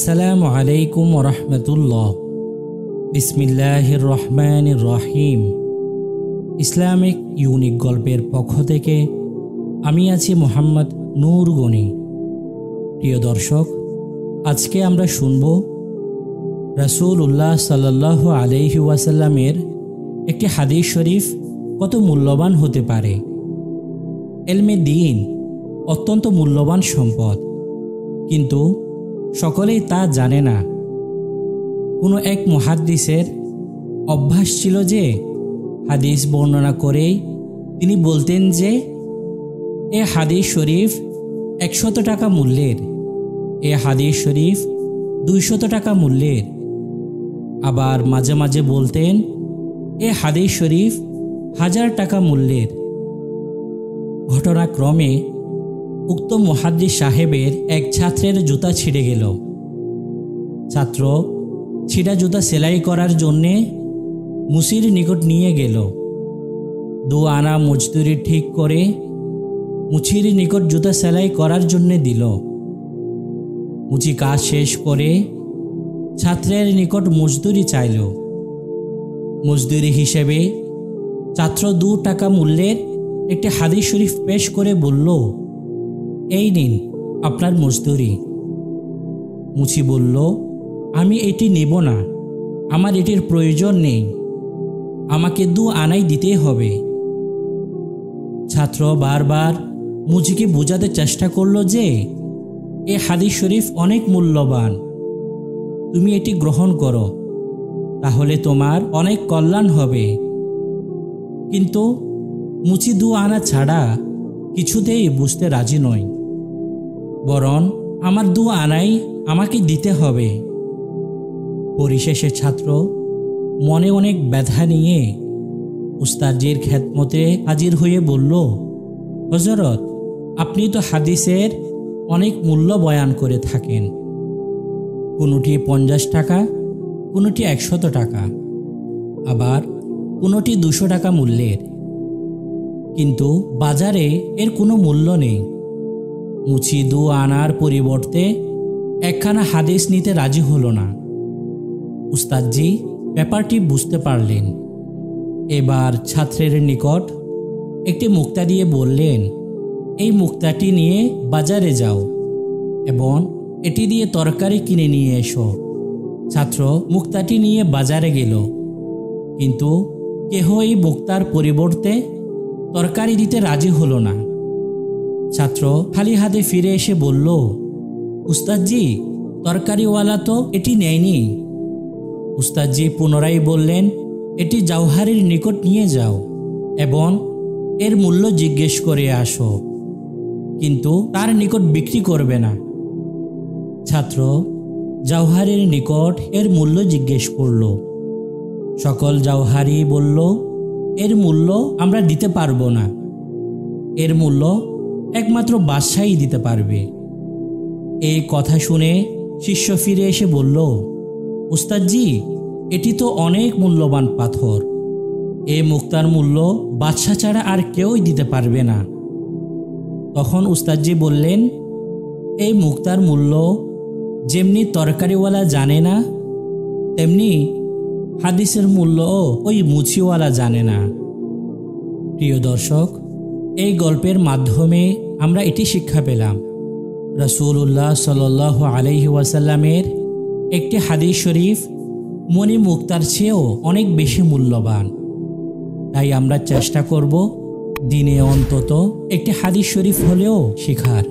আসসালামু আলাইকুম ওয়া রাহমাতুল্লাহ। বিসমিল্লাহির রহমানির রহিম। ইসলামিক ইউনিক গল্পের পক্ষ থেকে আমি আছি মোহাম্মদ নূর গনি। প্রিয় দর্শক, আজকে আমরা শুনব রাসূলুল্লাহ সাল্লাল্লাহু আলাইহি ওয়াসাল্লামের একটি হাদিস শরীফ কত মূল্যবান হতে পারে। ইলমে দ্বীন অত্যন্ত মূল্যবান সম্পদ, কিন্তু সকলেই তা জানে না। কোনো এক মুহাদ্দিসের অভ্যাস ছিল যে হাদিস বর্ণনা করেই তিনি বলতেন যে এ হাদিস শরীফ 100 টাকা মূল্যের, এ হাদিস শরীফ 200 টাকা মূল্যের। আবার মাঝে মাঝে বলতেন এ হাদিস শরীফ 1000 টাকা মূল্যের। ঘটনাক্রমে উক্ত মুহাদ্দিস সাহেবের এক ছাত্রের জুতা ছিঁড়ে গেল। ছাত্র ছিঁড়া জুতা সেলাই করার জন্যে মুচির নিকট নিয়ে গেল। 2 আনা মজদুরি ঠিক করে মুচির নিকট জুতা সেলাই করার জন্যে দিল। মুচি কাজ শেষ করে ছাত্রের নিকট মজদুরি চাইল। মজদুরি হিসেবে ছাত্র 2 টাকা মূল্যের একটি হাদিস শরীফ পেশ করে বলল, এই নিন আপনার মজদুরি। মুচি বলল, আমি এটি নেব না, আমার এটির প্রয়োজন নেই, আমাকে 2 আনাই দিতেই হবে। ছাত্র বারবার মুচিকে বোঝাতে চেষ্টা করল যে এ হাদিস শরীফ অনেক মূল্যবান, তুমি এটি গ্রহণ করো, তাহলে তোমার অনেক কল্যাণ হবে। কিন্তু মুচি 2 আনা ছাড়া কিছুতেই বুঝতে রাজি নয়, বরং আমার 2 আনাই আমাকে দিতে হবে। পরিশেষে ছাত্র মনে অনেক ব্যথা নিয়ে উস্তাদজির খেদমতে হাজির হয়ে বলল, হযরত, আপনি তো হাদিসের অনেক মূল্য বয়ান করে থাকেন, কোনোটি 50 টাকা, কোনোটি 100 টাকা, আবার কোনোটি 200 টাকা মূল্যের, কিন্তু বাজারে এর কোনো মূল্য নেই। মুচি 2 আনার পরিবর্তে একখানা হাদিস নিতে রাজি হলো না। উস্তাদজি ব্যাপারটি বুঝতে পারলেন। এবার ছাত্রের নিকট একটি মুক্তা দিয়ে বললেন, এই মুক্তাটি নিয়ে বাজারে যাও এবং এটি দিয়ে তরকারি কিনে নিয়ে এসো। ছাত্র মুক্তাটি নিয়ে বাজারে গেল, কিন্তু কেহ এই মুক্তার পরিবর্তে তরকারি দিতে রাজি হলো না। ছাত্র খালি হাতে ফিরে এসে বলল, উস্তাদজি, তরকারিওয়ালা তো এটি নেয়নি। উস্তাদজি পুনরায় বললেন, এটি জাওহারির নিকট নিয়ে যাও এবং এর মূল্য জিজ্ঞেস করে আসো, কিন্তু তার নিকট বিক্রি করবে না। ছাত্র জাওহারির নিকট এর মূল্য জিজ্ঞেস করল। সকল জাওহারি বলল, এর মূল্য আমরা দিতে পারবো না, এর মূল্য একমাত্র বাদশাহই দিতে পারবে। এই কথা শুনে শিষ্য ফিরে এসে বলল, উস্তাদজি, এটি তো অনেক মূল্যবান পাথর, এ মুক্তার মূল্য বাদশা ছাড়া আর কেউই দিতে পারবে না। তখন উস্তাদজি বললেন, এই মুক্তার মূল্য যেমনি তরকারিওয়ালা জানে না, তেমনি হাদিসের মূল্যও ওই মুচিওয়ালা জানে না। প্রিয় দর্শক, এই গল্পের মাধ্যমে আমরা এটি শিক্ষা পেলাম, রাসূলুল্লাহ সাল্লাল্লাহু আলাইহি ওয়াসাল্লামের একটি হাদিস শরীফ মনি মুক্তার চেয়েও অনেক বেশি মূল্যবান। তাই আমরা চেষ্টা করব দিনে অন্তত একটি হাদিস শরীফ হলেও শেখার।